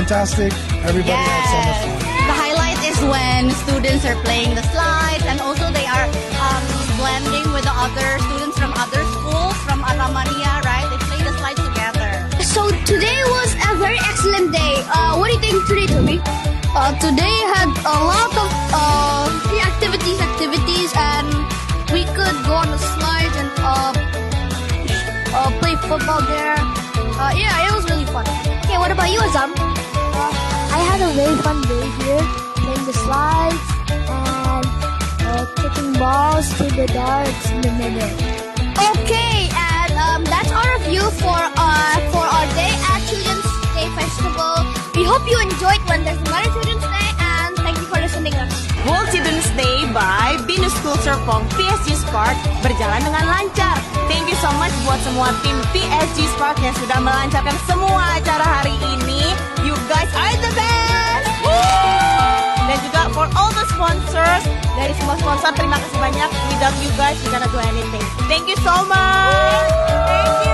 fantastic. Everybody had so much fun. The highlight is when students are playing the slides, and also they are blending with the other students from other schools, from Aramania, right? They play the slides together. So today was a very excellent day. What do you think today, Toby? Today had a lot of free activities, and we could go on the slides and play football there. Yeah, it was really fun. Okay, what about you, Azam? I had a very fun day here, playing the slides and kicking balls to the darts in the middle. Okay, and that's our review for our day at Children's Day Festival. We hope you enjoyed when there's another Children's Day, and thank you for listening to us. World Children's Day by BINUS School Serpong PSG Spark berjalan dengan lancar. Thank you so much buat semua tim PSG Spark yang sudah melancarkan semua acara hari ini. You guys are the best! Dan juga for all the sponsors, dari semua sponsor terima kasih banyak. Without you guys, we cannot do anything. Thank you so much! Thank you!